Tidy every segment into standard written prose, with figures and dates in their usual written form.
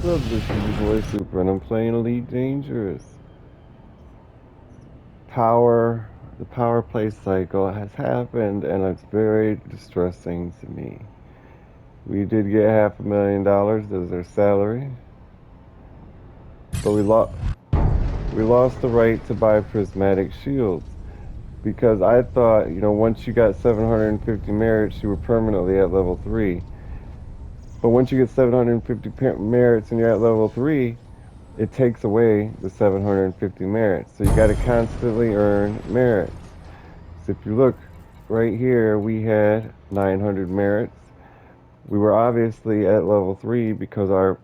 What's up, this is your boy Super, and I'm playing Elite Dangerous. The power play cycle has happened, and it's very distressing to me. We did get $500,000 as our salary, but we lost the right to buy prismatic shields because I thought, once you got 750 merits, you were permanently at level 3. But once you get 750 merits and you're at level 3, it takes away the 750 merits. So you got to constantly earn merits. So if you look right here, we had 900 merits. We were obviously at level 3 because our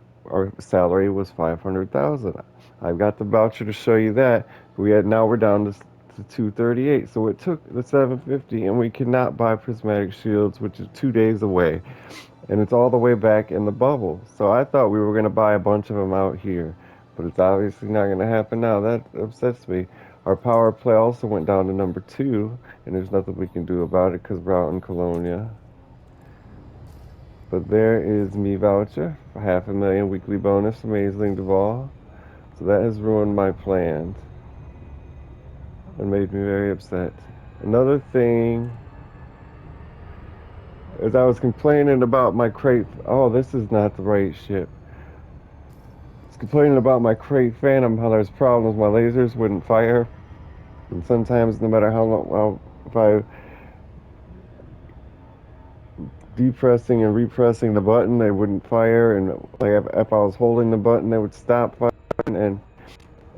salary was 500,000. I've got the voucher to show you that. Now we're down to 238. So it took the 750, and we cannot buy prismatic shields, which is 2 days away, and it's all the way back in the bubble. So I thought we were going to buy a bunch of them out here, but it's obviously not going to happen now. That upsets me. Our power play also went down to number 2, and there's nothing we can do about it because we're out in Colonia. But there is me voucher for $500,000 weekly bonus from Aisling Duval. So that has ruined my plans and made me very upset. Another thing is I was complaining about my crate. Oh, this is not the right ship. I was complaining about my crate Phantom, how there's problems. My lasers wouldn't fire. And sometimes, no matter how long, if I depressing and repressing the button, they wouldn't fire. And like if I was holding the button, they would stop firing. And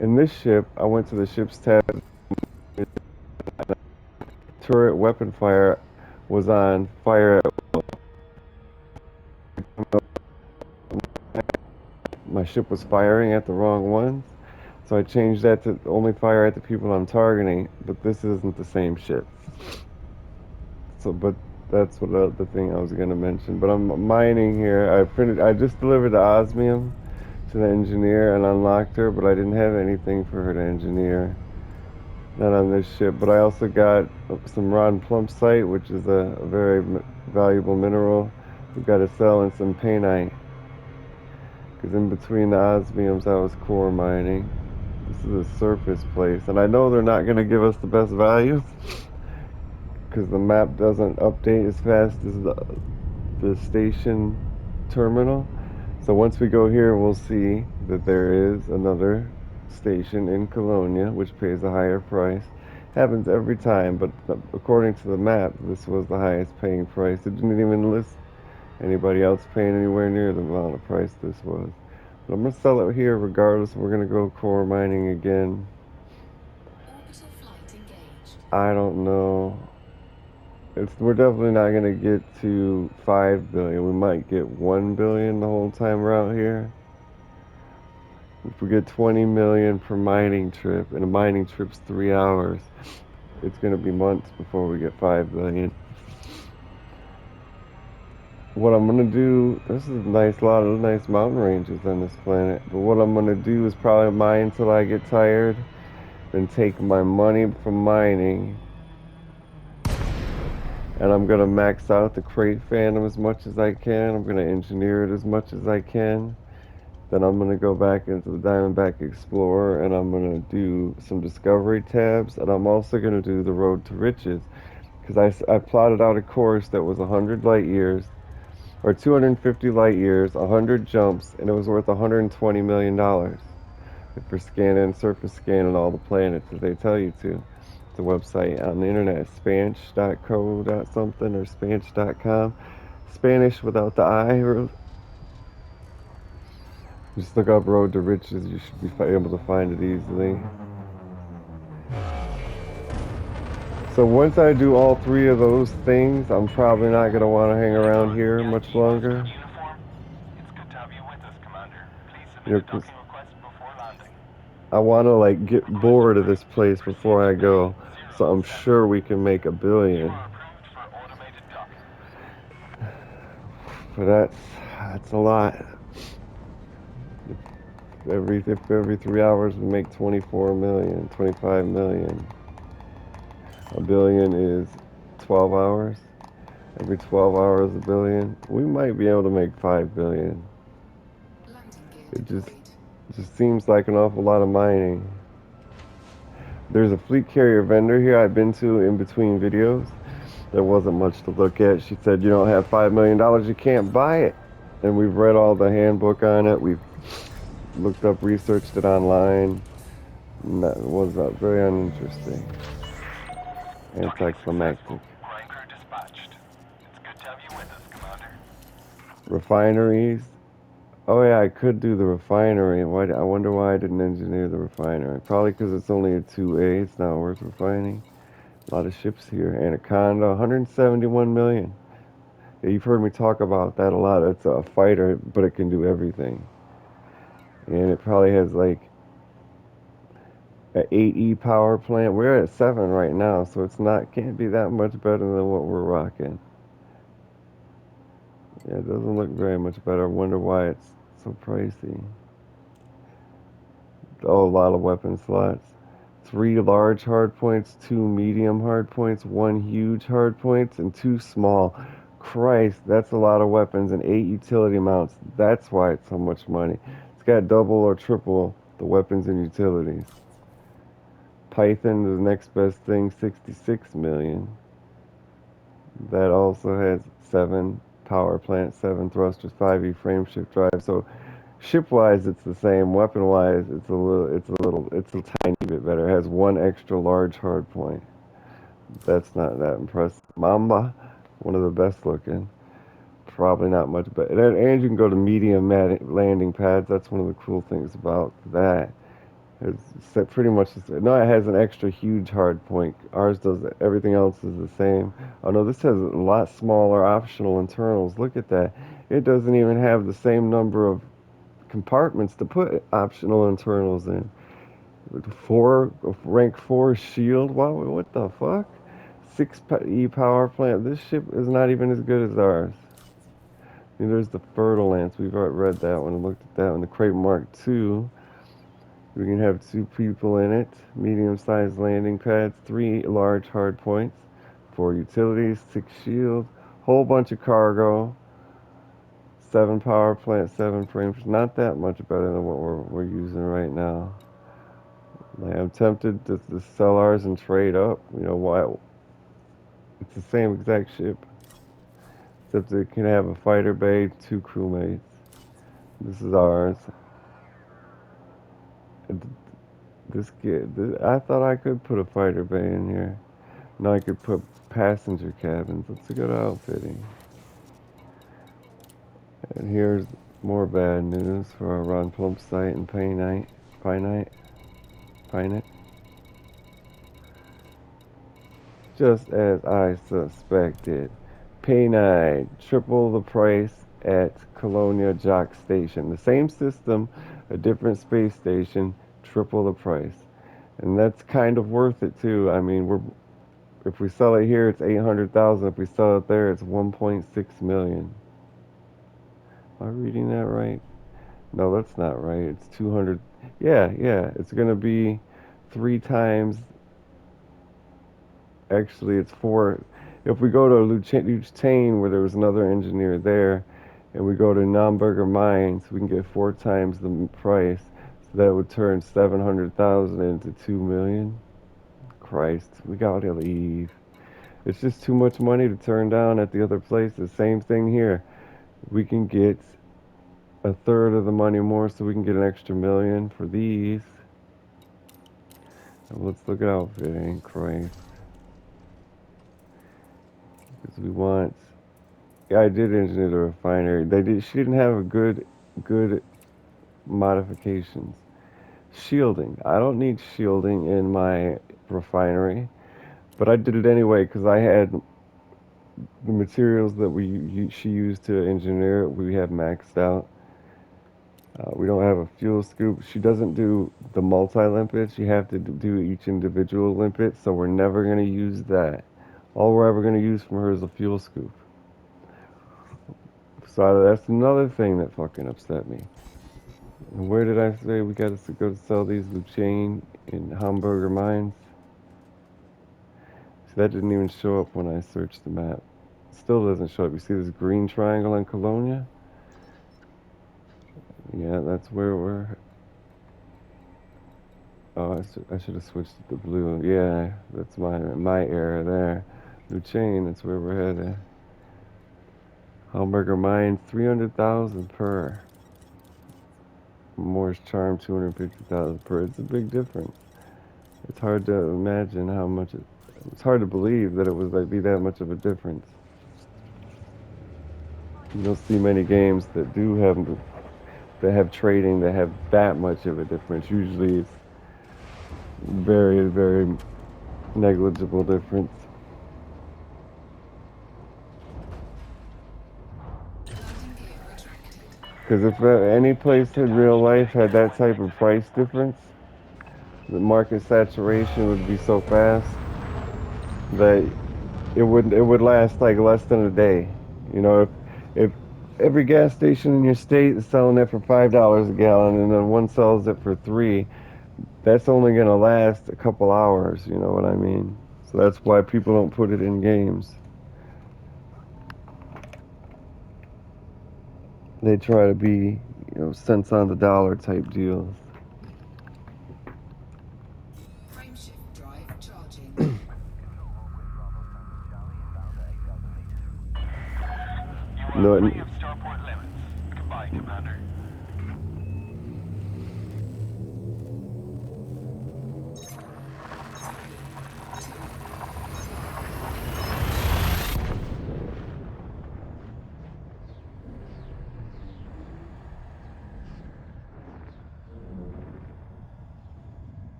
in this ship, I went to the ship's tab. Turret weapon fire was on fire. My ship was firing at the wrong ones, so I changed that to only fire at the people I'm targeting. But this isn't the same ship. But that's what the thing I was gonna mention. But I'm mining here. I just delivered the osmium to the engineer and unlocked her, but I didn't have anything for her to engineer. Not on this ship, but I also got some ronplumpsite, which is a very valuable mineral. We've got to sell, and some painite. Because in between the osmiums, I was core mining. This is a surface place, and I know they're not going to give us the best value because the map doesn't update as fast as the station terminal. So once we go here, we'll see that there is another station in Colonia, which pays a higher price. Happens every time, but according to the map, this was the highest paying price. It didn't even list anybody else paying anywhere near the amount of price this was. But I'm going to sell it here regardless. We're going to go core mining again. I don't know. We're definitely not going to get to 5 billion. We might get 1 billion the whole time we're out here. If we get 20 million per mining trip, and a mining trip's 3 hours, it's going to be months before we get 5 billion. What I'm going to do, this is a lot of nice mountain ranges on this planet, but what I'm going to do is probably mine until I get tired, then take my money from mining, and I'm going to max out the crate Phantom as much as I can. I'm going to engineer it as much as I can. Then I'm going to go back into the Diamondback Explorer, and I'm going to do some discovery tabs, and I'm also going to do the Road to Riches, because I plotted out a course that was 100 light years, or 250 light years, 100 jumps, and it was worth $120 million for scanning, surface scanning all the planets as they tell you to. It's a website on the internet, spanch.co. something or spanch.com. Spanish without the I. Just look up Road to Riches. You should be able to find it easily. So once I do all 3 of those things, I'm probably not going to want to hang around here much longer. You know, 'cause I want to like get bored of this place before I go. So I'm sure we can make 1 billion. But that's a lot. If every 3 hours we make 24 million, 25 million. 1 billion is 12 hours. Every 12 hours, 1 billion. We might be able to make 5 billion. It just seems like an awful lot of mining. There's a fleet carrier vendor here I've been to in between videos. There wasn't much to look at. She said, you don't have $5 million, you can't buy it. And we've read all the handbook on it. We've looked up, researched it online. That was very uninteresting. Anticlimactic. Refineries. Oh yeah, I could do the refinery. Why? I wonder why I didn't engineer the refinery. Probably because it's only a 2A. It's not worth refining. A lot of ships here. Anaconda, 171 million. Yeah, you've heard me talk about that a lot. It's a fighter, but it can do everything. And it probably has like an 8E power plant. We're at 7 right now, so it's not can't be that much better than what we're rocking. Yeah, it doesn't look very much better. I wonder why it's so pricey. Oh, a lot of weapon slots. 3 large hard points, 2 medium hard points, 1 huge hard points, and 2 small. Christ, that's a lot of weapons and 8 utility mounts. That's why it's so much money. It's got double or triple the weapons and utilities. Python, the next best thing, 66 million. That also has 7 power plants, 7 thrusters, 5E frame shift drive. So ship-wise, it's the same. Weapon-wise, it's a tiny bit better. It has 1 extra large hard point. That's not that impressive. Mamba, one of the best looking. Probably not much better. And you can go to medium landing pads. That's one of the cool things about that. It's pretty much no. It has an extra huge hard point. Ours does. Everything else is the same. Oh no, this has a lot smaller optional internals. Look at that. It doesn't even have the same number of compartments to put optional internals in. 4 rank 4 shield. Wow, what the fuck? 6E power plant. This ship is not even as good as ours. And there's the Fertile Lance. We've already read that one and looked at that one. The Crate Mark II. We can have 2 people in it. Medium-sized landing pads. 3 large hard points. 4 utilities. 6 shield. Whole bunch of cargo. 7 power plant. 7 frames. Not that much better than what we're using right now. Like, I'm tempted to sell ours and trade up. You know why? It's the same exact ship, except it can have a fighter bay, 2 crewmates. This is ours. This kid, I thought I could put a fighter bay in here. Now I could put passenger cabins. That's a good outfitting. And here's more bad news for our Ron Plump site and Painite. Painite. Just as I suspected. P9, triple the price at Colonia Jock Station. The same system, a different space station, triple the price. And that's kind of worth it too. I mean, if we sell it here, it's 800,000. If we sell it there, it's 1.6 million. Am I reading that right? No, that's not right. It's 200. Yeah, yeah. It's gonna be 3 times. Actually, it's 4. If we go to Lutain, where there was another engineer there, and we go to Naumburger Mines, we can get 4 times the price. So that would turn 700,000 into 2 million. Christ, we gotta leave. It's just too much money to turn down at the other places. Same thing here. We can get a third of the money more, so we can get an extra million for these. Let's look at outfitting. Christ, because we want. Yeah, I did engineer the refinery. They did. She didn't have a good modifications. Shielding. I don't need shielding in my refinery, but I did it anyway because I had the materials that she used to engineer it. We have maxed out. We don't have a fuel scoop. She doesn't do the multi-limpets. You have to do each individual limpet, so we're never going to use that. All we're ever going to use from her is a fuel scoop. So that's another thing that fucking upset me. And where did I say we got to go to sell these Luchain in Hamburger Mines? See, that didn't even show up when I searched the map. Still doesn't show up. You see this green triangle in Colonia? Yeah, that's where we're. Oh, I should have switched to the blue. Yeah, that's my area there. New chain, that's where we're headed. Hamburger Mine, 300,000 per. Moore's Charm, 250,000 per. It's a big difference. It's hard to imagine how much it's hard to believe that it was like be that much of a difference. You don't see many games that do have that have trading that have that much of a difference. Usually it's very, very negligible difference. Because if any place in real life had that type of price difference, the market saturation would be so fast that it would last like less than a day. You know, if every gas station in your state is selling it for $5 a gallon, and then one sells it for three, that's only gonna last a couple hours. You know what I mean? So that's why people don't put it in games. They try to be, cents on the dollar type deals. Frameshift drive charging. You are No, free of starport limits. Goodbye, Commander.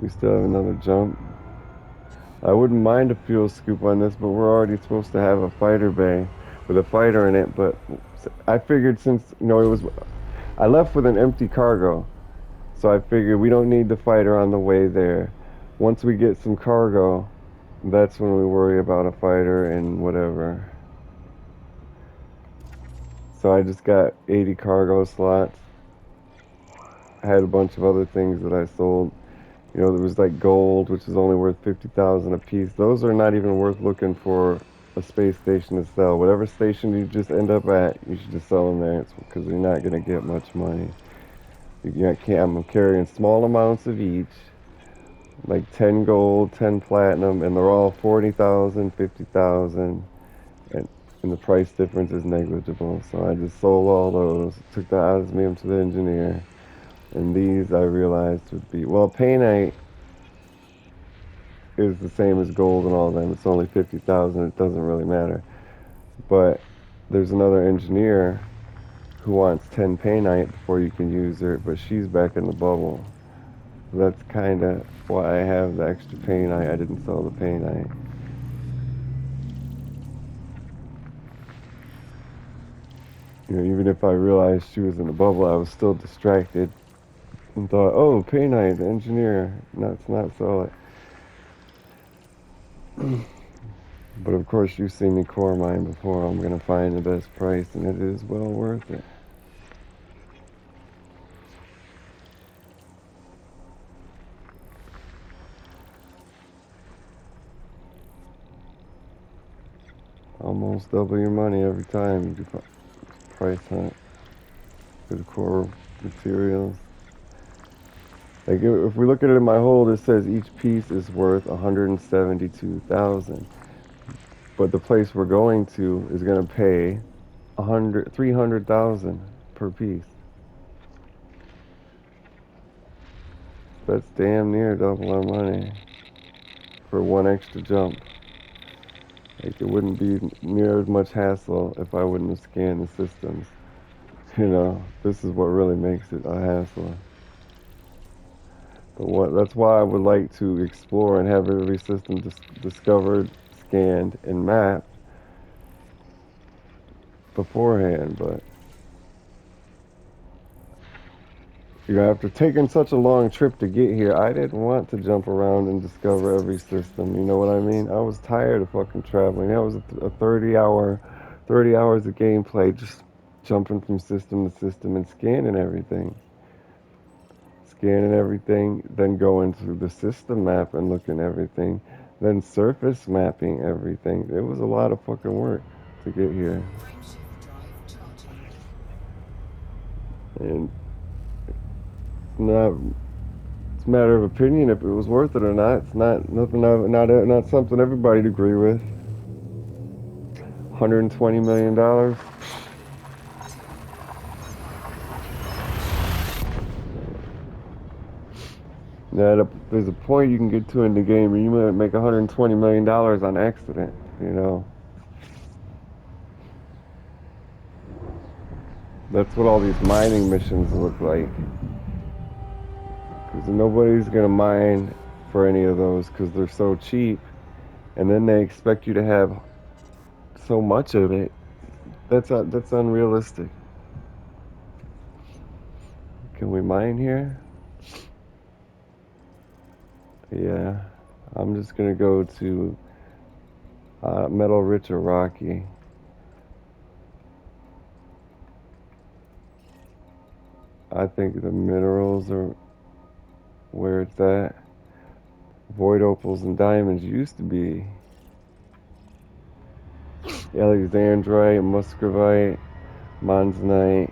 we still have another jump. I wouldn't mind a fuel scoop on this, but we're already supposed to have a fighter bay with a fighter in it. But I figured since it was, I left with an empty cargo, so I figured we don't need the fighter on the way there. Once we get some cargo, that's when we worry about a fighter and whatever. So I just got 80 cargo slots. I had a bunch of other things that I sold. There was like gold, which is only worth 50,000 a piece. Those are not even worth looking for a space station to sell. Whatever station you just end up at, you should just sell them there because you're not going to get much money. I'm carrying small amounts of each, like 10 gold, 10 platinum, and they're all 40,000, 50,000, and, and the price difference is negligible. So I just sold all those, took the osmium to the engineer, and these I realized would be, well, painite is the same as gold and all of them. It's only 50,000. It doesn't really matter. But there's another engineer who wants 10 painite before you can use her, but she's back in the bubble. That's kind of why I have the extra painite. I didn't sell the painite. Even if I realized she was in the bubble, I was still distracted and thought, oh, painite, the engineer. Let's not sell it. But of course, you've seen me core mine before. I'm going to find the best price, and it is well worth it. Almost double your money every time you do price hunt for the core materials. Like if we look at it in my hold, it says each piece is worth 172,000. But the place we're going to is going to pay 300,000 per piece. That's damn near double our money for one extra jump. Like it wouldn't be near as much hassle if I wouldn't have scanned the systems. This is what really makes it a hassle. That's why I would like to explore and have every system discovered, scanned, and mapped beforehand. But after taking such a long trip to get here, I didn't want to jump around and discover every Systems system. You running know what I late. mean? I was tired of fucking traveling. That was a 30 hours of gameplay just jumping from system to system and scanning everything, then going through the system map and looking at everything, then surface mapping everything. It was a lot of fucking work to get here. Frameshift drive charging. And not it's a matter of opinion if it was worth it or not. It's not something everybody'd agree with. $120 million. Now, there's a point you can get to in the game where you might make $120 million on accident. You know, that's what all these mining missions look like. Because nobody's gonna mine for any of those because they're so cheap, and then they expect you to have so much of it. That's unrealistic. Can we mine here? Yeah, I'm just gonna go to metal rich or rocky. I think the minerals are where it's at. Void opals and diamonds used to be alexandrite, muscovite, monzonite,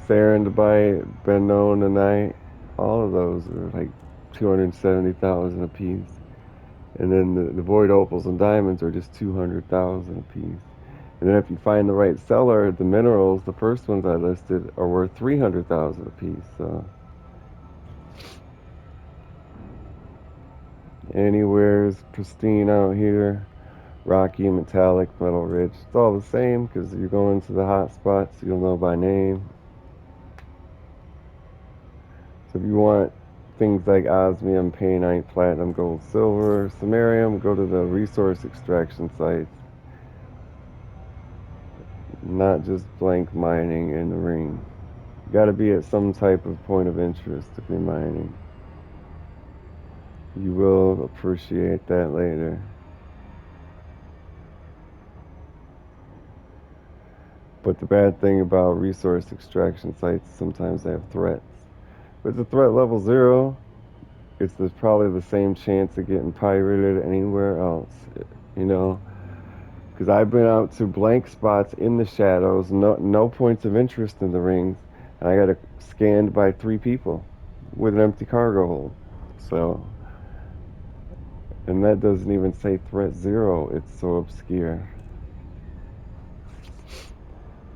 serendipite, bentonite. All of those are like 270,000 a piece. And then the void opals and diamonds are just 200,000 a piece. And then if you find the right seller, the minerals, the first ones I listed, are worth 300,000 a piece. So anywhere's pristine out here, rocky, metallic, metal rich. It's all the same because you're going to the hot spots, you'll know by name. So if you want things like osmium, painite, platinum, gold, silver, samarium, go to the resource extraction sites, not just blank mining in the ring. You got to be at some type of point of interest to be mining. You will appreciate that later. But the bad thing about resource extraction sites, sometimes they have threats. But the threat level 0, there's probably the same chance of getting pirated anywhere else, you know? Because I've been out to blank spots in the shadows, no points of interest in the rings, and I got scanned by 3 people with an empty cargo hold. So, and that doesn't even say threat 0, it's so obscure.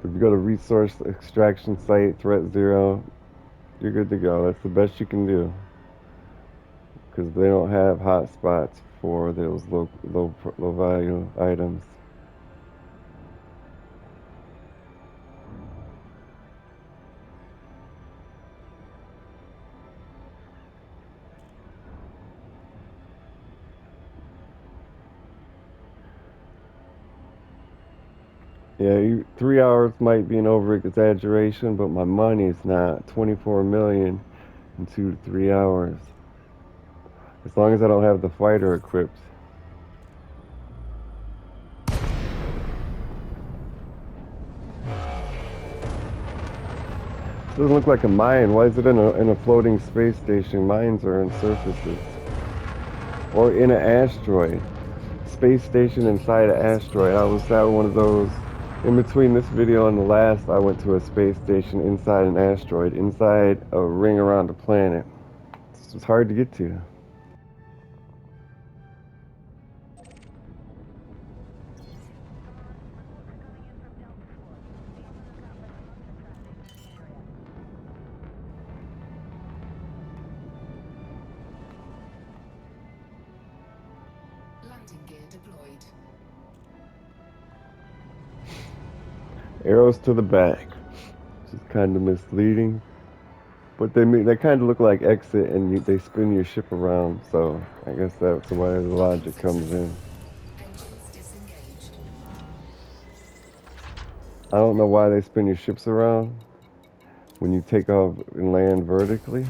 If you go to resource extraction site, threat 0, you're good to go. That's the best you can do. Because they don't have hot spots for those low value items. Yeah, 3 hours might be an over exaggeration, but my money's not. 24 million in 2 to 3 hours. As long as I don't have the fighter equipped. It doesn't look like a mine. Why is it in a floating space station? Mines are in surfaces. Or in an asteroid. Space station inside an asteroid. I was at one of those. In between this video and the last, I went to a space station inside an asteroid, inside a ring around a planet. It's just hard to get to. Landing gear deployed. Arrows to the back, which is kind of misleading. But they kind of look like exit, and they spin your ship around. So I guess that's why the logic comes in. Engines disengaged. I don't know why they spin your ships around when you take off and land vertically.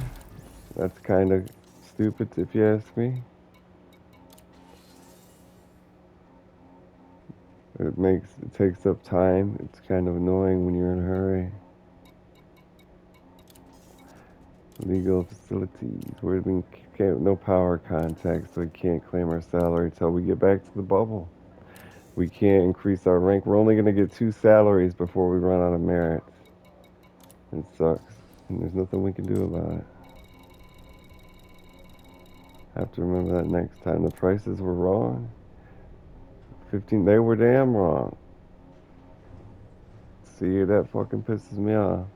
That's kind of stupid, if you ask me. It takes up time. It's kind of annoying when you're in a hurry. Legal facilities. We're being can't, no power contact, so we can't claim our salary till we get back to the bubble. We can't increase our rank. We're only going to get 2 salaries before we run out of merits. It sucks. And there's nothing we can do about it. Have to remember that next time. The prices were wrong. 15, they were damn wrong. See, that fucking pisses me off.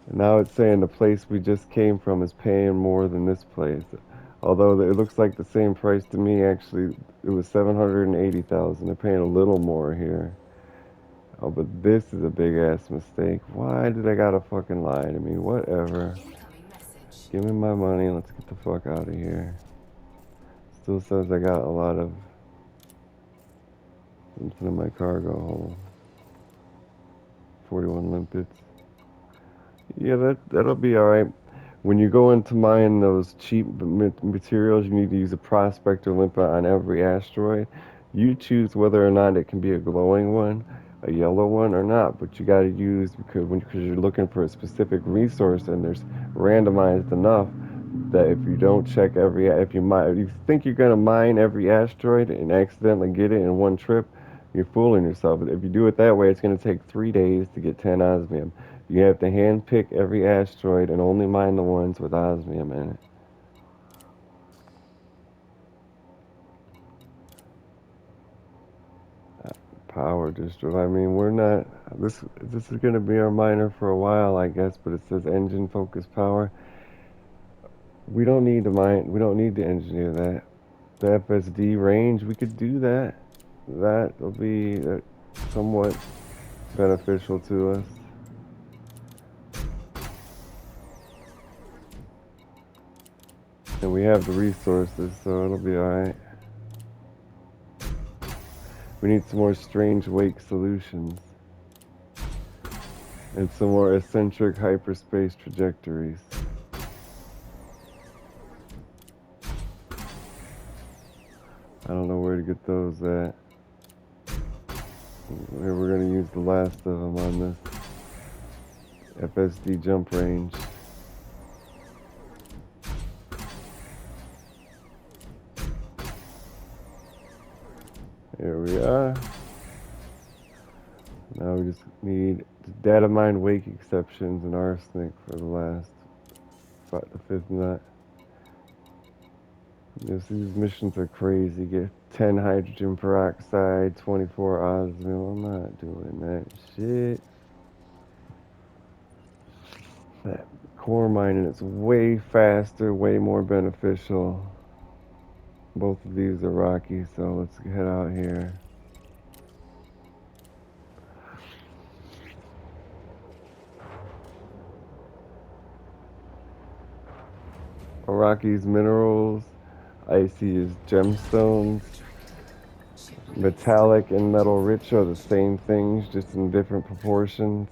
And now it's saying the place we just came from is paying more than this place. Although it looks like the same price to me, actually, it was 780,000. They're paying a little more here. Oh, but this is a big ass mistake. Why did I gotta fucking lie to me? Whatever. Incoming message. Give me my money. Let's get the fuck out of here. Still says I got a lot of something in my cargo hold. 41 limpets. Yeah, that'll be all right. When you go into mine those cheap materials, you need to use a prospector limpet on every asteroid. You choose whether or not it can be a glowing one, a yellow one, or not. But you got to use because you're looking for a specific resource, and there's randomized enough that if you don't check if you think you're gonna mine every asteroid and accidentally get it in one trip, you're fooling yourself. If you do it that way, it's gonna take 3 days to get 10 osmium. You have to hand pick every asteroid and only mine the ones with osmium in it. Power district. I mean, we're not. This is gonna be our miner for a while, I guess. But it says engine focus power. We don't need to mine. We don't need to engineer that. The FSD range, we could do that. That'll be somewhat beneficial to us. And we have the resources, so it'll be alright. We need some more strange wake solutions. And some more eccentric hyperspace trajectories. I don't know where to get those at. We're going to use the last of them on this FSD jump range. Here we are. Now we just need data mine wake exceptions and arsenic for the last, the fifth nut. Yes, these missions are crazy. Get 10 hydrogen peroxide, 24 osmium. I'm not doing that shit. That core mining is way faster, way more beneficial. Both of these are rocky, so let's head out here. Rocky's minerals, icy is gemstones. Metallic and metal rich are the same things, just in different proportions.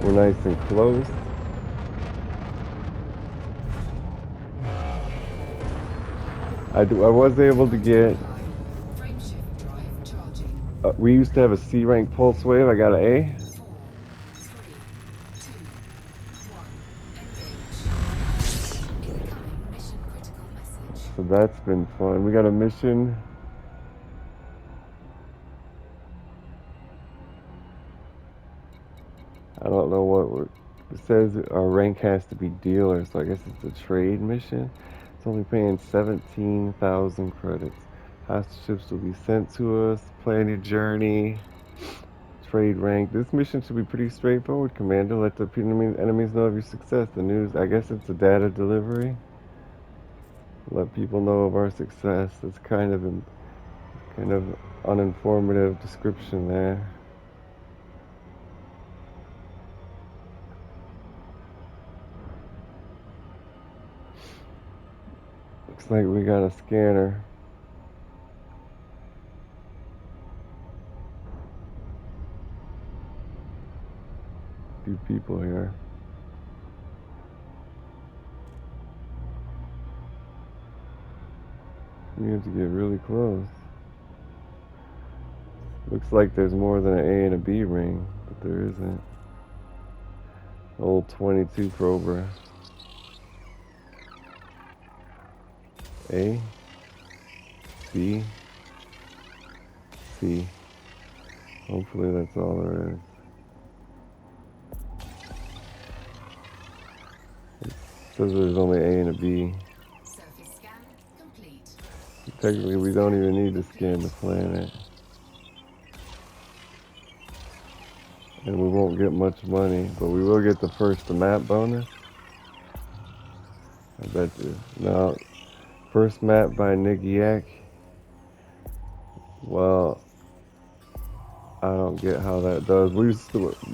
We're nice and close. I was able to get. Frameshift drive charging. We used to have a C rank pulse wave. I got an A. 4, 3, 2, 1. Engage. Incoming mission critical message. So that's been fun. We got a mission. I don't know what it says. Our rank has to be dealer, so I guess it's a trade mission. It's only paying 17,000 credits. Hostage ships will be sent to us. Plan your journey. Trade rank. This mission should be pretty straightforward, Commander. Let the enemies know of your success. The news, I guess it's a data delivery. Let people know of our success. It's kind of uninformative description there. Looks like we got a scanner. Few people here. We have to get really close. Looks like there's more than an A and a B ring, but there isn't. Old 22 prober. A, B, C. Hopefully that's all there is. It says there's only A and a B. Surface scan complete. Technically, we don't even need to scan the planet. And we won't get much money, but we will get the first map bonus. I bet you. Now, first map by Nigiak. Well, I don't get how that does.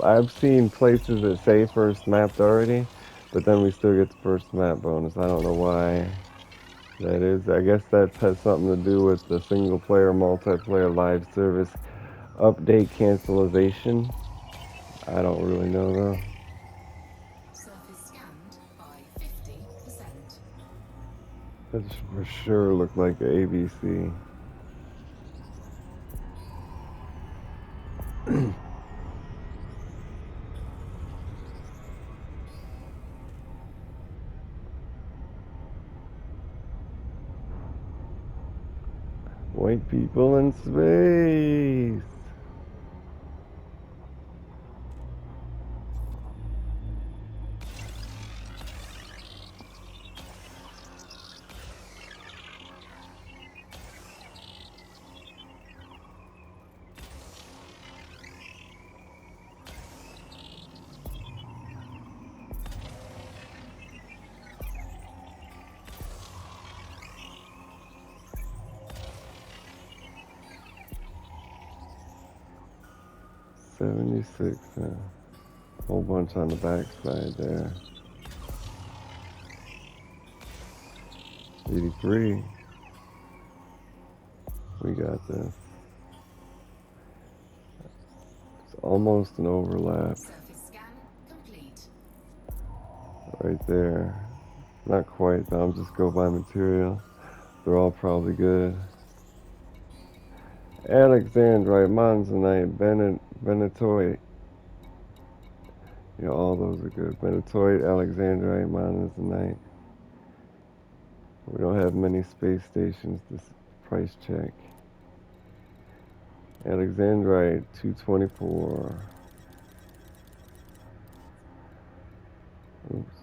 I've seen places that say first mapped already, but then we still get the first map bonus. I don't know why that is. I guess that has something to do with the single player, multiplayer live service update cancellation. I don't really know though. Surface scanned by 50%. That for sure looked like a ABC. White people in space. $76. Whole bunch on the backside there. 83. We got this. It's almost an overlap Surface scan complete. right there. Not quite though, I'll just go by material. They're all probably good. Alexandrite, Monzonite, Benetoite. Yeah, all those are good. Benetoite, Alexandrite, Monzonite. We don't have many space stations to price check. Alexandrite, 224. Oops.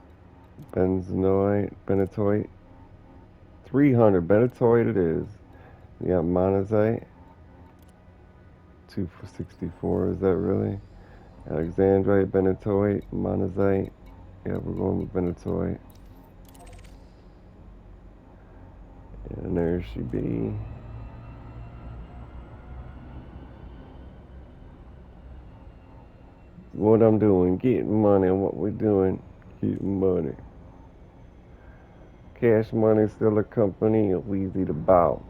Benetoite, 300. Benetoite it is. We got Monazite, 264. Is that really? Alexandrite, Benetoite, Monazite. Yeah, we're going with Benetoite. And there she be. What I'm doing, getting money. What we doing, getting money. Cash money still a company of Weezy the Boss.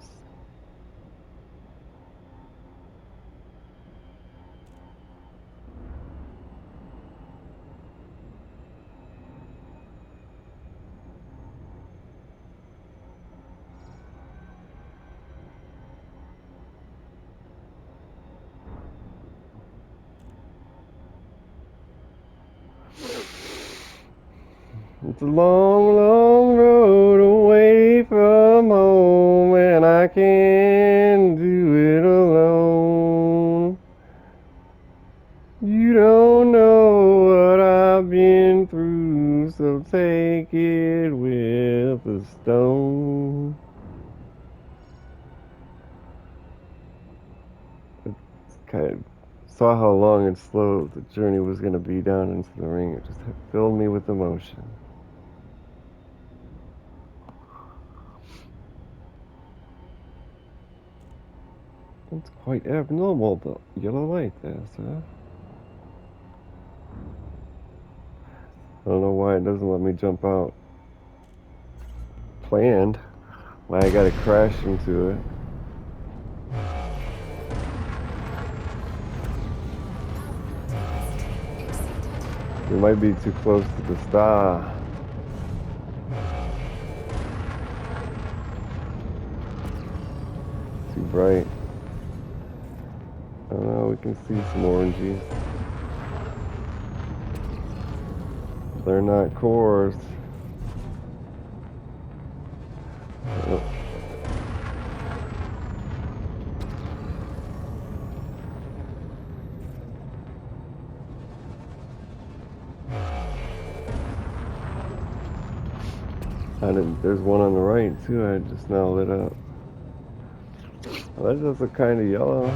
It's a long, long road away from home, and I can't do it alone. You don't know what I've been through, so take it with a stone. Kind of saw how long and slow the journey was going to be down into the ring. It just filled me with emotion. It's quite abnormal, the yellow light there, sir. I don't know why it doesn't let me jump out. Planned. Why I gotta crash into it. We might be too close to the star. Too bright. I don't know, we can see some oranges. They're not cores. Oh, there's one on the right too, I just now lit up. Well, that does look kind of yellow.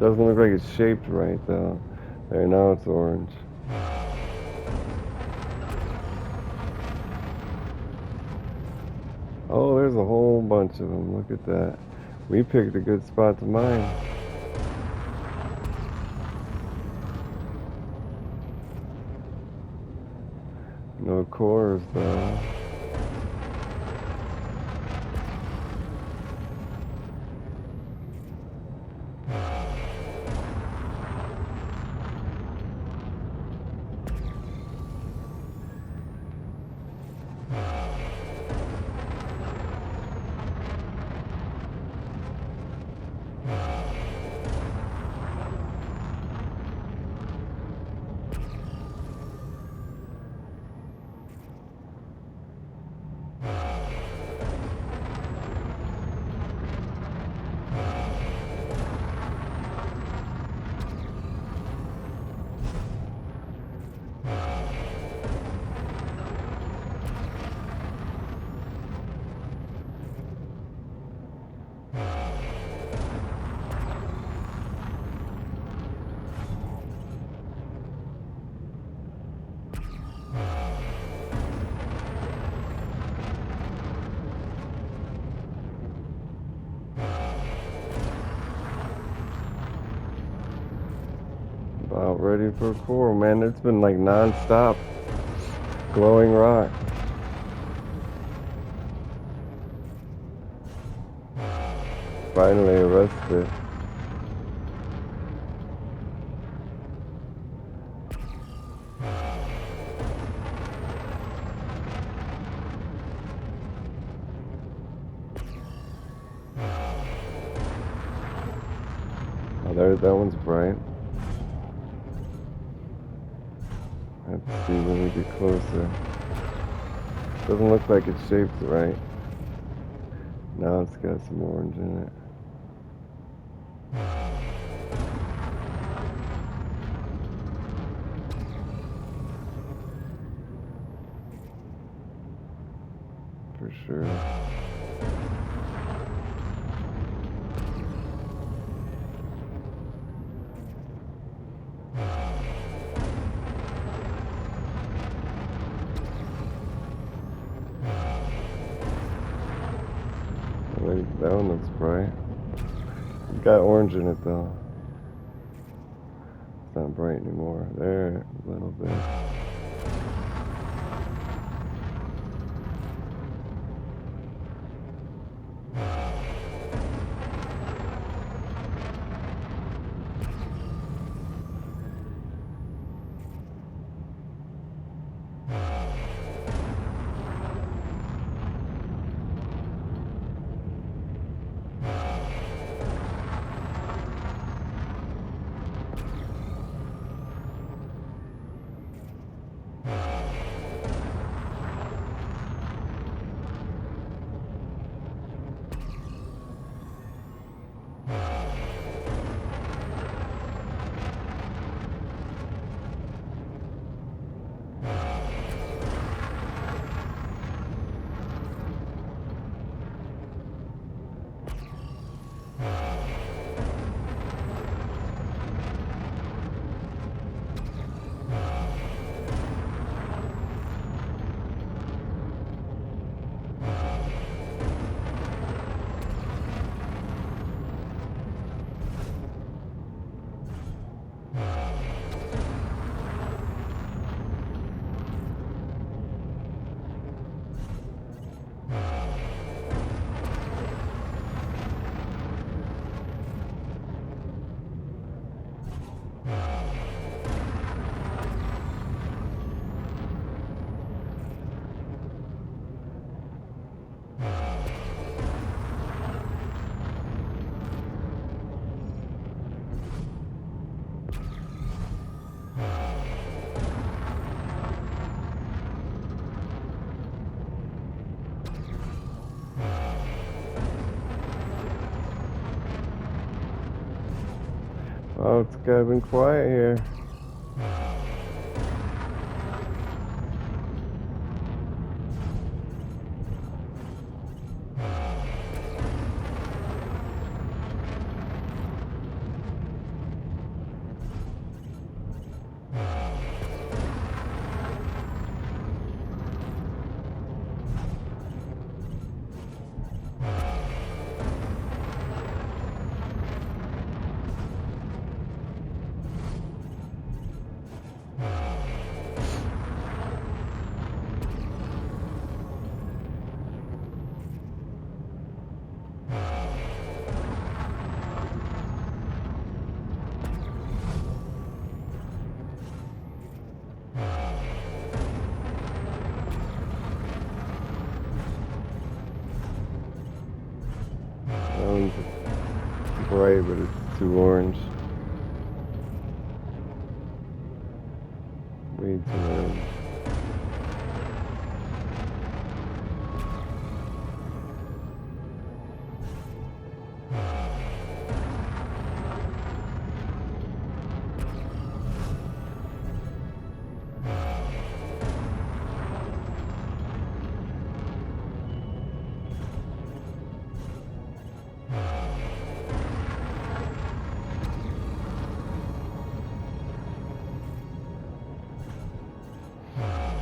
Doesn't look like it's shaped right though. There, now it's orange. Oh, there's a whole bunch of them. Look at that. We picked a good spot to mine. No cores though. About ready for a core, man. It's been like non-stop glowing rock. Finally arrested. Oh, there, that one's bright. Let's see when we get closer. Doesn't look like it's shaped right. Now it's got some orange in it. For sure. Wait, that one looks bright. It's got orange in it though. It's not bright anymore. There, a little bit. Oh, it's gotten quiet here. That one's bright, but it's too orange. Way too orange.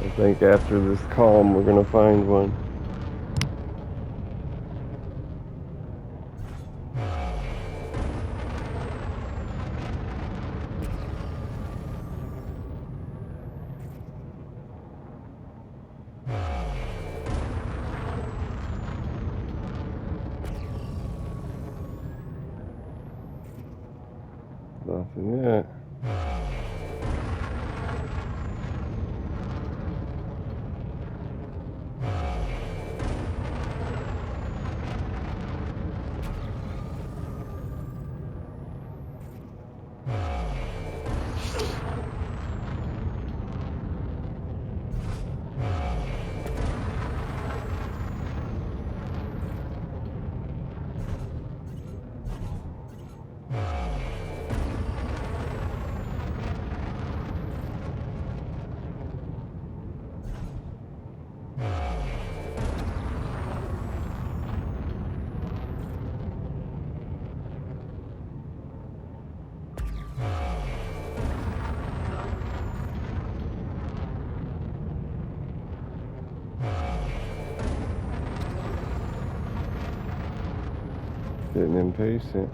I think after this calm, we're gonna find one. Nothing yet. Getting impatient.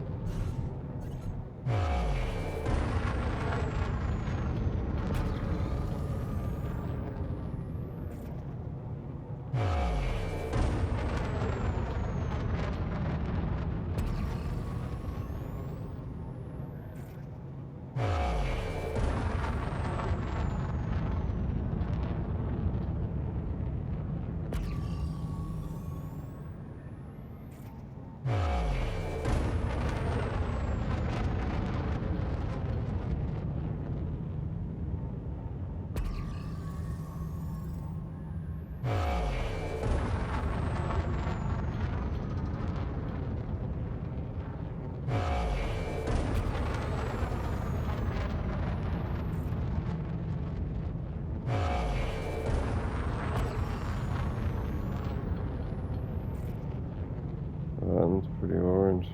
That one's pretty orange.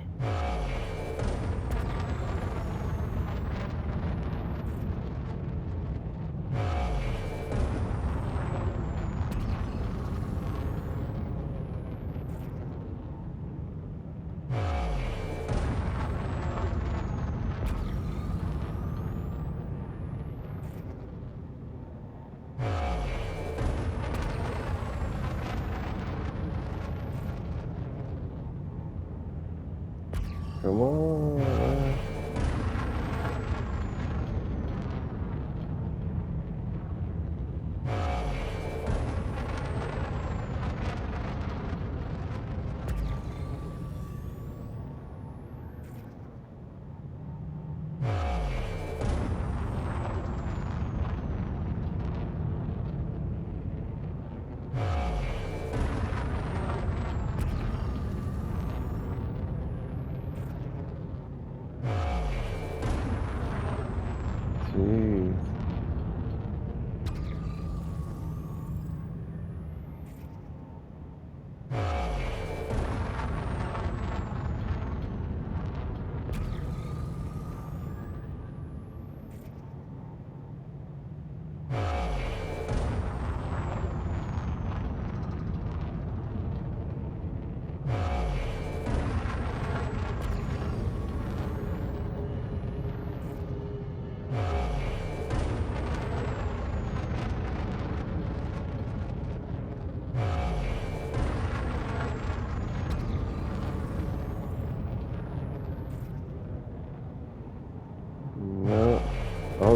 Come on.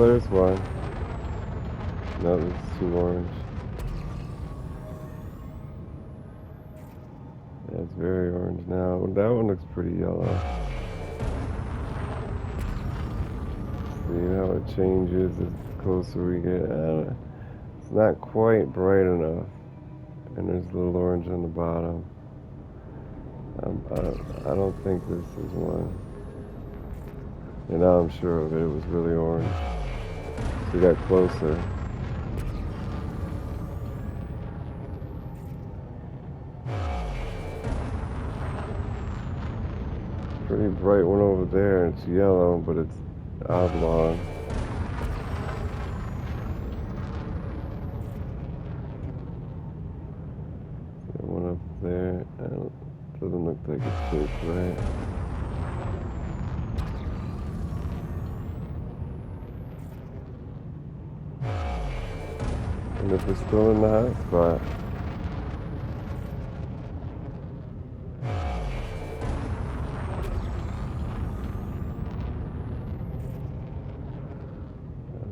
Oh, there's one. No, it's too orange. Yeah, it's very orange now. That one looks pretty yellow. See how it changes as closer we get. It's not quite bright enough. And there's a little orange on the bottom. I don't think this is one. And now I'm sure of it. It was really orange. So we got closer. Pretty bright one over there. It's yellow, but it's oblong. One up there. Doesn't look like it's shaped right. And if it's still in the hot spot,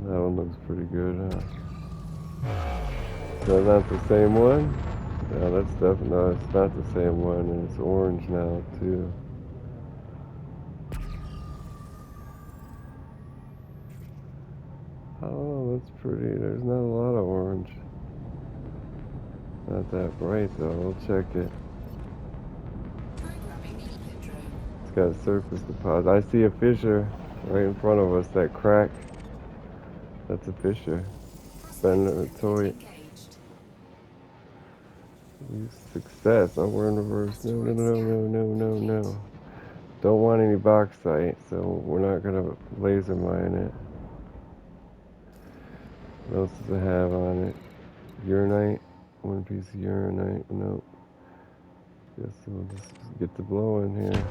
that one looks pretty good, huh? So not the same one? No, that's definitely, no, it's not the same one, and it's orange now, too. Oh, that's pretty. There's not a lot of orange. Not that bright, though. We'll check it. Programming input drone. It's got a surface deposit. I see a fissure right in front of us. That crack. That's a fissure. Bend the toy. Engaged. Success. Oh, we're in reverse. No, no, no, no, no, no, no. Don't want any bauxite, so we're not gonna laser mine it. What else does it have on it? Uranite. One piece of uranite. Nope. Guess we'll just get the blow in here.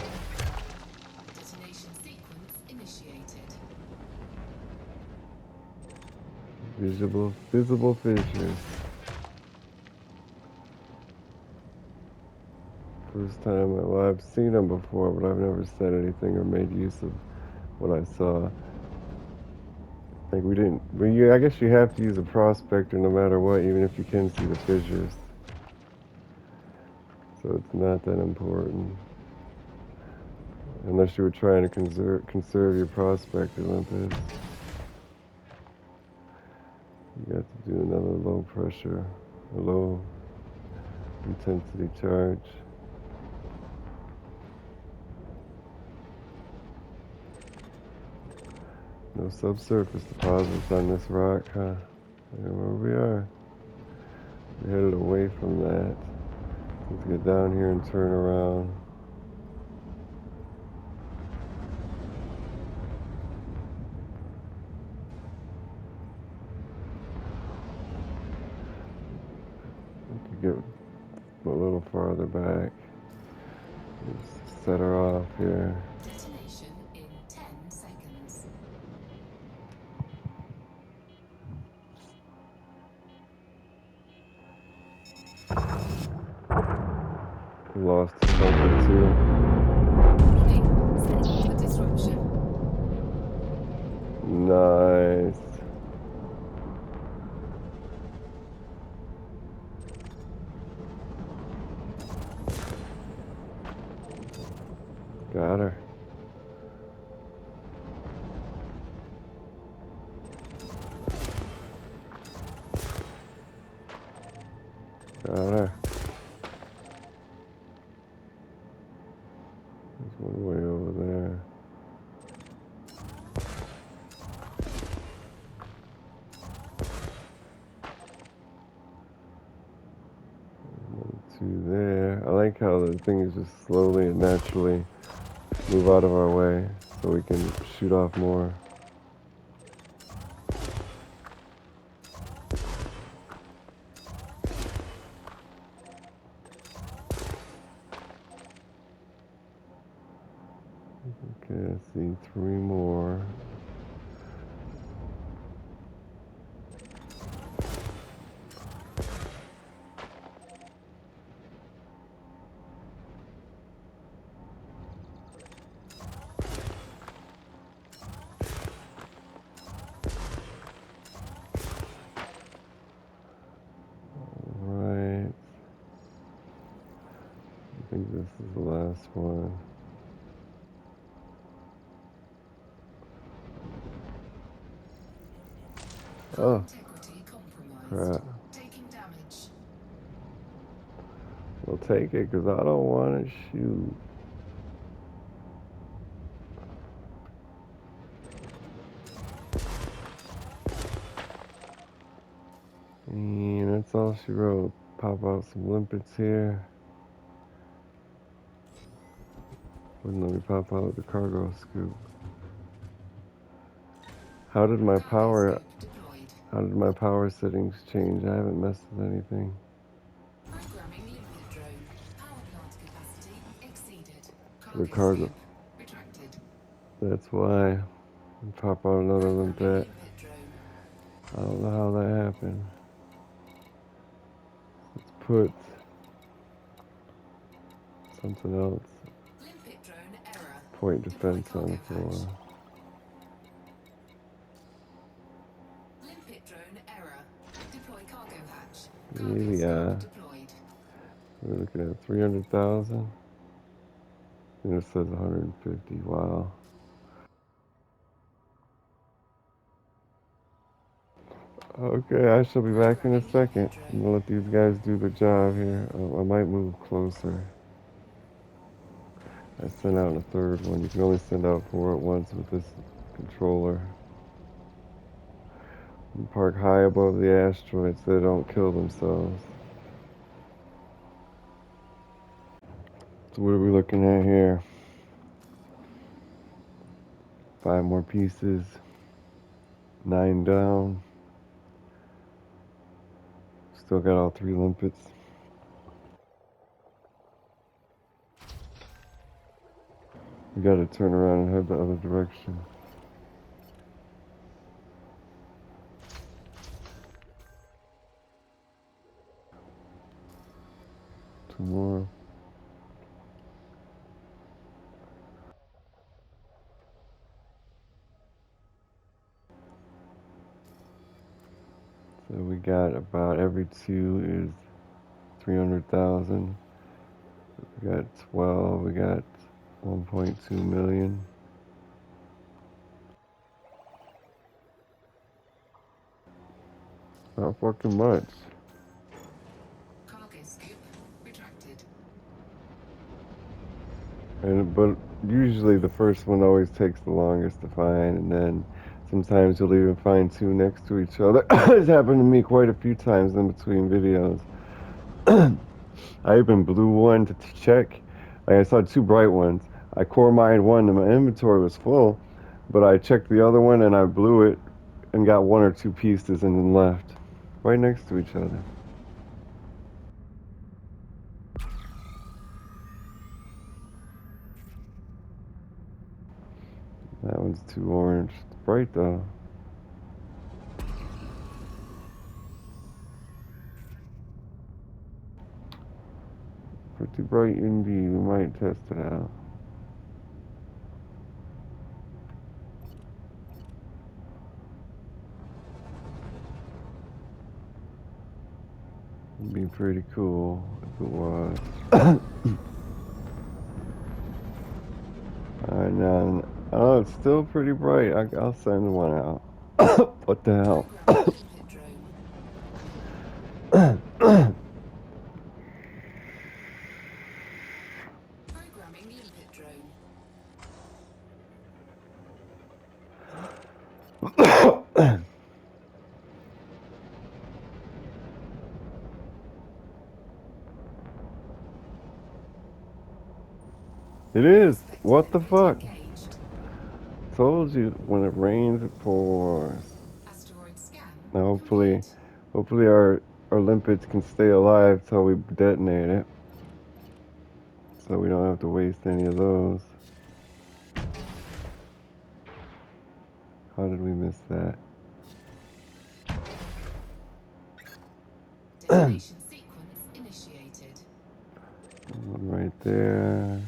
Detonation sequence initiated. Visible fissures. First time, well, I've seen them before, but I've never said anything or made use of what I saw. Like we didn't, but I guess you have to use a prospector no matter what, even if you can see the fissures. So it's not that important. Unless you were trying to conserve your prospector, Olympus. You got to do another low pressure, a low intensity charge. No subsurface deposits on this rock, huh? There we are. We're headed away from that. Let's get down here and turn around. We could get a little farther back. Just set her off here. Detonation in 10 seconds. Lost something too. Warning. Setting for disruption. Nice. Got her. Got her. There's one way over there. Two there. I like how the things just slowly and naturally move out of our way so we can shoot off more. Okay, I see three more. This is the last one. Oh, Integrity compromised. crap. Taking damage. We'll take it because I don't want to shoot. And that's all she wrote. Pop out some limpets here. Wouldn't let me pop out the cargo scoop. How did my power Deployed. how did my power settings change? I haven't messed with anything. Programming limpet drone. Power plant capacity exceeded. The cargo. Scoop retracted. That's why. Pop out another Programming limpet. limpet drone. I don't know how that happened. Let's put something else. Limpet drone error. Point Deploy defense on the cargo hatch. floor. Limpet drone error. Deploy cargo hatch. Yeah. Deployed. We're looking at 300,000. And it says 150. Wow. Okay, I shall be back in a second. I'm gonna let these guys do the job here. I might move closer. I sent out a third one. You can only send out 4 at once with this controller. And park high above the asteroids so they don't kill themselves. So what are we looking at here? 5 more pieces. 9 down. Still got all 3 limpets. We gotta turn around and head the other direction. Two more. So we got about every 2 is 300,000. We got 12. We got 1.2 million. Not fucking much. Cargo scoop retracted. But usually the first one always takes the longest to find, and then sometimes you'll even find 2 next to each other. It's happened to me quite a few times in between videos. I even blew one to check. Like I saw 2 bright ones. I core mined one and my inventory was full, but I checked the other one and I blew it and got 1 or 2 pieces and then left. Right next to each other. That one's too orange. It's bright though. Pretty bright indeed. We might test it out. It'd be pretty cool if it was. Alright, now, oh, it's still pretty bright. I'll send one out. What the hell? Programming limpet drone. It is. What the fuck? Engaged. Told you when it rains, it pours. Asteroid scan. Now, complete. hopefully our limpets can stay alive till we detonate it, so we don't have to waste any of those. How did we miss that? Detonation sequence initiated. One right there.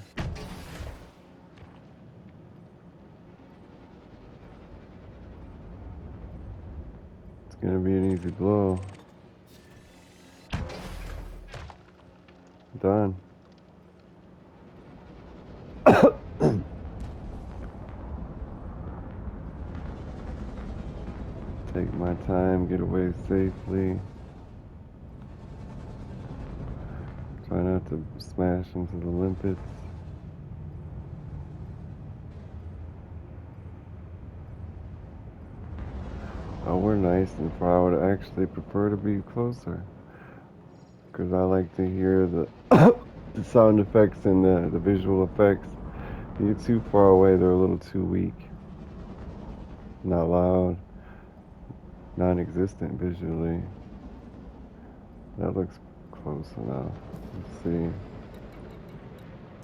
It's gonna be an easy blow. Done. take my time, get away safely. Try not to smash into the limpets. Oh, we're nice and far. I would actually prefer to be closer. Because I like to hear the, the sound effects and the visual effects. You get too far away, they're a little too weak. Not loud, non-existent visually. That looks close enough. Let's see.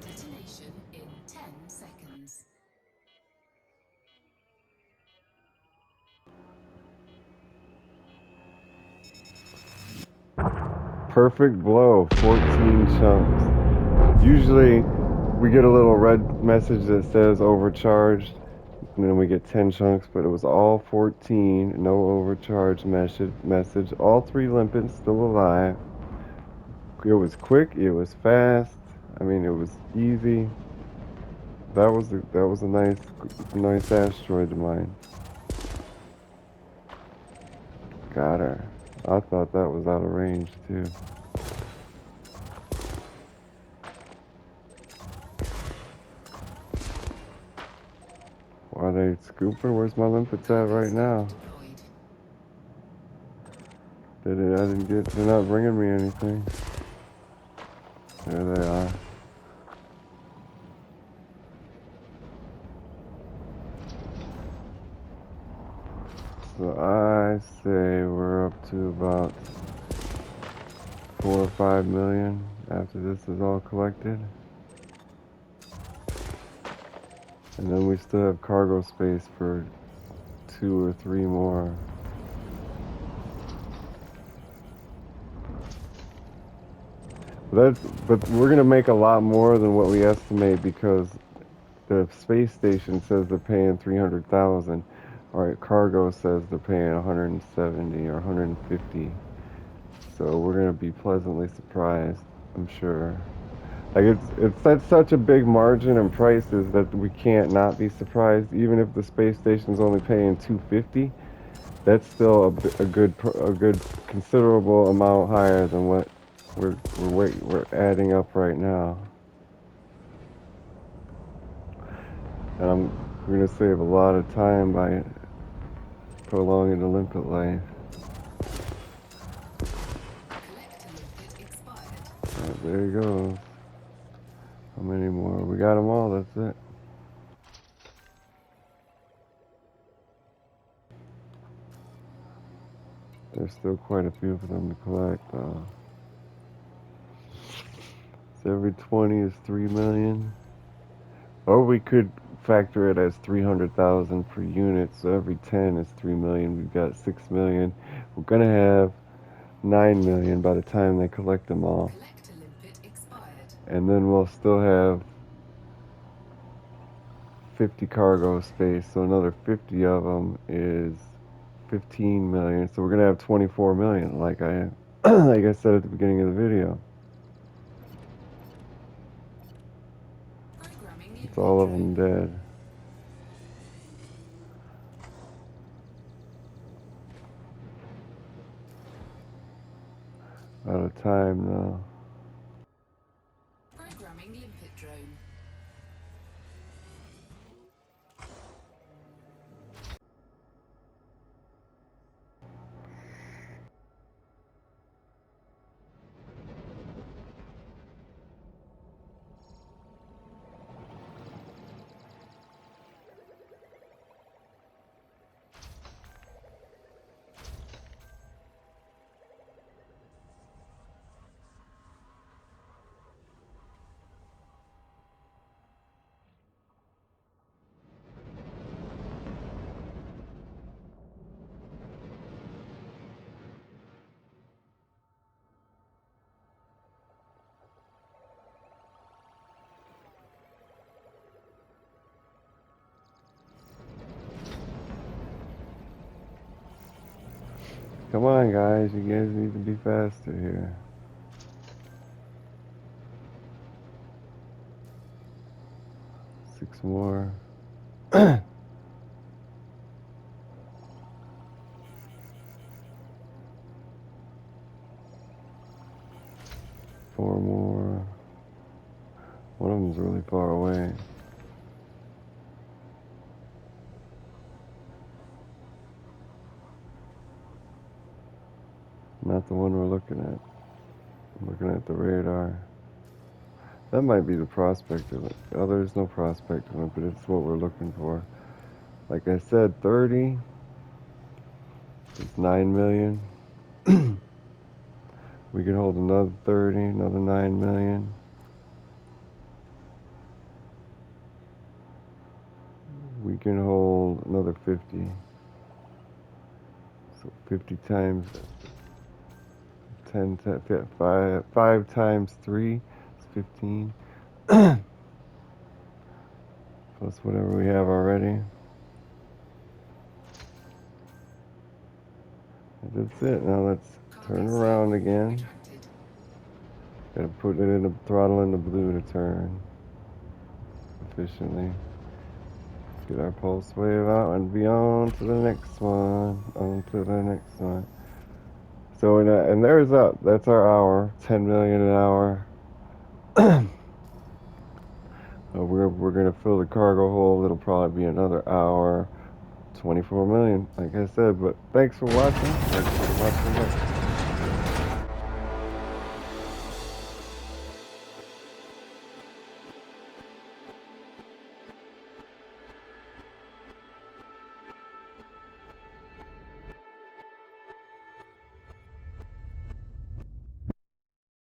Detonation in 10 seconds. Perfect blow, 14 chunks. Usually we get a little red message that says overcharged, and then we get 10 chunks, but it was all 14, no overcharge message. All 3 limpets still alive. It was quick, it was fast. I mean, it was easy. That was a nice asteroid to mine. Got her. I thought that was out of range too. Why are they scooping? Where's my limpets at right now? Deployed. I didn't get. They're not bringing me anything. There they are. So I say we're up to about 4 or 5 million after this is all collected. And then we still have cargo space for 2 or 3 more. But we're gonna make a lot more than what we estimate because the space station says they're paying 300,000. All right, cargo says they're paying 170 or 150. So we're gonna be pleasantly surprised, I'm sure. Like it's that's such a big margin in prices that we can't not be surprised. Even if the space station's only paying 250, that's still a good considerable amount higher than what we're adding up right now. And we're gonna save a lot of time by prolonging the limpet life. Collector limpet expired. Right, there you go. How many more? We got them all. That's it. There's still quite a few of them to collect, though. So every 20 is 3 million. Or we could factor it as 300,000 per unit. So every 10 is 3 million. We've got 6 million. We're gonna have 9 million by the time they collect them all. Collector limpet expired. And then we'll still have 50 cargo space. So another 50 of them is 15 million. So we're gonna have 24 million, like I like I said at the beginning of the video. Programming It's limpet all of them drone. dead. Out of time now. Programming limpet drone. Come on, guys. You guys need to be faster here. Six more. 4 more. One of them's really far away. Not the one we're looking at. I'm looking at the radar. That might be the prospect of it. Oh, there's no prospect of it, but it's what we're looking for. Like I said, 30 is 9 million. We can hold another 30, another 9 million. We can hold another 50. So 50 times 10, 5 times 3 is 15. Plus whatever we have already. That's it. Now let's turn around again. Gotta put it in the throttle in the blue to turn efficiently. Get our pulse wave out and be on to the next one. On to the next one. So and there's that. That's our hour. 10 million an hour. We're gonna fill the cargo hold. It'll probably be another hour. 24 million, like I said. But thanks for watching. Thanks for watching.